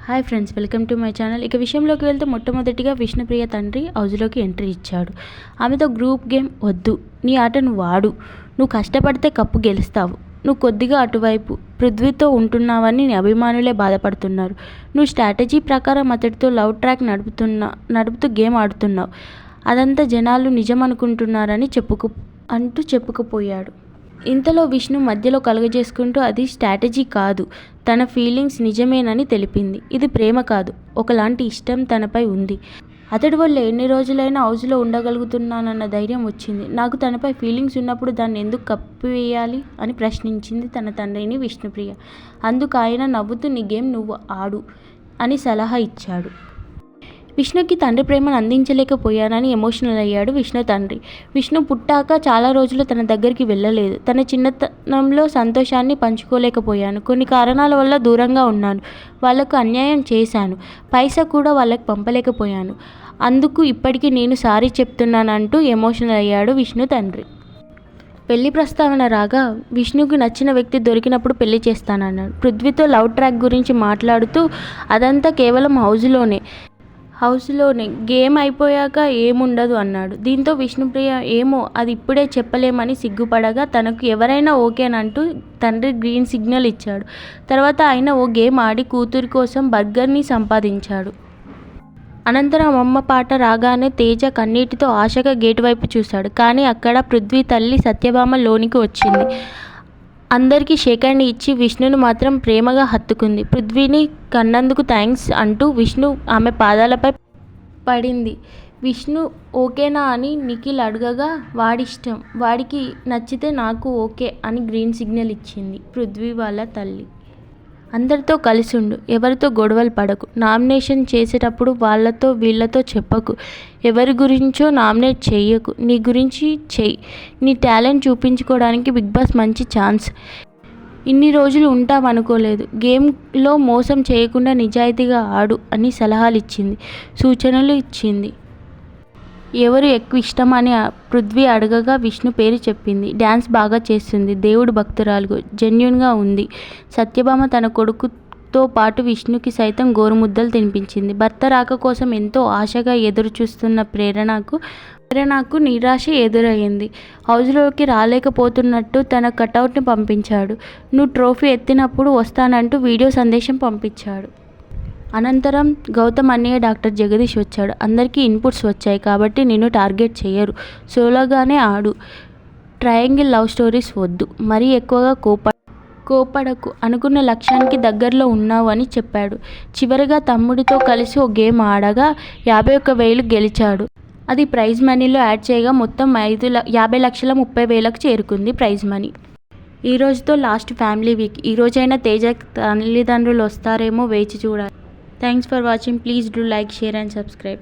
Hi friends, welcome to my channel. ఇక విషయంలోకి వెళ్తే మొట్టమొదటిగా విష్ణుప్రియ తండ్రి హౌస్లోకి ఎంట్రీ ఇచ్చాడు. ఆమెతో గ్రూప్ గేమ్ వద్దు, నీ ఆట నువ్వు ఆడు, నువ్వు కష్టపడితే కప్పు గెలుస్తావు, నువ్వు కొద్దిగా అటువైపు పృథ్వీతో ఉంటున్నావని నీ అభిమానులే బాధపడుతున్నారు, నువ్వు స్ట్రాటజీ ప్రకారం అతడితో లవ్ ట్రాక్ నడుపుతూ గేమ్ ఆడుతున్నావు, అదంతా జనాలు నిజం అనుకుంటున్నారని చెప్పుకుపోయాడు. ఇంతలో విష్ణు మధ్యలో కలుగజేసుకుంటూ అది స్ట్రాటజీ కాదు, తన ఫీలింగ్స్ నిజమేనని తెలిపింది. ఇది ప్రేమ కాదు, ఒకలాంటి ఇష్టం తనపై ఉంది. అతడి వల్ల ఎన్ని రోజులైనా హౌస్లో ఉండగలుగుతున్నానన్న ధైర్యం వచ్చింది. నాకు తనపై ఫీలింగ్స్ ఉన్నప్పుడు దాన్ని ఎందుకు కప్పివేయాలి అని ప్రశ్నించింది తన తండ్రిని విష్ణుప్రియ. అందుకు ఆయన నవ్వుతూ నీ గేమ్ నువ్వు ఆడు అని సలహా ఇచ్చాడు. విష్ణుకి తండ్రి ప్రేమను అందించలేకపోయానని ఎమోషనల్ అయ్యాడు విష్ణు తండ్రి. విష్ణు పుట్టాక చాలా రోజులు తన దగ్గరికి వెళ్ళలేదు. తన చిన్నతనంలో సంతోషాన్ని పంచుకోలేకపోయాను. కొన్ని కారణాల వల్ల దూరంగా ఉన్నాను. వాళ్లకు అన్యాయం చేశాను. పైసా కూడా వాళ్ళకి పంపలేకపోయాను. అందుకు ఇప్పటికీ నేను సారీ చెప్తున్నానంటూ ఎమోషనల్ అయ్యాడు విష్ణు తండ్రి. పెళ్లి ప్రస్తావన రాగా విష్ణుకి నచ్చిన వ్యక్తి దొరికినప్పుడు పెళ్లి చేస్తానన్నాడు. పృథ్వీతో లవ్ ట్రాక్ గురించి మాట్లాడుతూ అదంతా కేవలం హౌస్లోనే గేమ్ అయిపోయాక ఏముండదు అన్నాడు. దీంతో విష్ణుప్రియ ఏమో అది ఇప్పుడే చెప్పలేమని సిగ్గుపడగా తనకు ఎవరైనా ఓకేనంటూ తండ్రి గ్రీన్ సిగ్నల్ ఇచ్చాడు. తర్వాత ఆయన ఓ గేమ్ ఆడి కూతురి కోసం బర్గర్ని సంపాదించాడు. అనంతరం అమ్మ పాట రాగానే తేజ కన్నీటితో ఆశగా గేటు వైపు చూశాడు. కానీ అక్కడ పృథ్వీ తల్లి సత్యభామ లోనికి వచ్చింది. అందరికీ షేక్ హ్యాండ్ ఇచ్చి విష్ణును మాత్రం ప్రేమగా హత్తుకుంది. పృథ్వీని కన్నందుకు థ్యాంక్స్ అంటూ విష్ణు ఆమె పాదాలపై పడింది. విష్ణు ఓకేనా అని నిఖిల్ అడగగా వాడిష్టం, వాడికి నచ్చితే నాకు ఓకే అని గ్రీన్ సిగ్నల్ ఇచ్చింది పృథ్వీ వాళ్ళ తల్లి. అందరితో కలిసుండు, ఎవరితో గొడవలు పడకు, నామినేషన్ చేసేటప్పుడు వాళ్ళతో వీళ్ళతో చెప్పకు, ఎవరి గురించో నామినేట్ చెయ్యకు, నీ గురించి చెయ్యి, నీ టాలెంట్ చూపించుకోవడానికి బిగ్ బాస్ మంచి ఛాన్స్, ఇన్ని రోజులు ఉంటామనుకోలేదు, గేమ్లో మోసం చేయకుండా నిజాయితీగా ఆడు అని సలహాలు ఇచ్చింది, సూచనలు ఇచ్చింది. ఎవరు ఎక్కువ ఇష్టమని పృథ్వీ అడగగా విష్ణు పేరు చెప్పింది. డ్యాన్స్ బాగా చేస్తుంది, దేవుడు భక్తురాలు, జెన్యూన్గా ఉంది. సత్యభామ తన కొడుకుతో పాటు విష్ణుకి సైతం గోరుముద్దలు తినిపించింది. భర్త రాక కోసం ఎంతో ఆశగా ఎదురు చూస్తున్న ప్రేరణకు నిరాశ ఎదురయ్యింది. హౌస్లోకి రాలేకపోతున్నట్టు తన కటౌట్ని పంపించాడు. నువ్వు ట్రోఫీ ఎత్తినప్పుడు వస్తానంటూ వీడియో సందేశం పంపించాడు. అనంతరం గౌతమ్ అన్నయ్య డాక్టర్ జగదీష్ వచ్చాడు. అందరికీ ఇన్పుట్స్ వచ్చాయి కాబట్టి నిన్ను టార్గెట్ చేయరు, సోలోగానే ఆడు, ట్రయాంగిల్ లవ్ స్టోరీస్ వద్దు, మరీ ఎక్కువగా కోపడకు, అనుకున్న లక్ష్యానికి దగ్గరలో ఉన్నావు అని చెప్పాడు. చివరిగా తమ్ముడితో కలిసి ఓ గేమ్ ఆడగా 51,000 గెలిచాడు. అది ప్రైజ్ మనీలో యాడ్ చేయగా మొత్తం 50,30,000కు చేరుకుంది ప్రైజ్ మనీ. ఈ రోజుతో లాస్ట్ ఫ్యామిలీ వీక్. ఈ రోజైనా తేజ తల్లిదండ్రులు వస్తారేమో వేచి చూడాలి. Thanks for watching. Please do like, share and subscribe.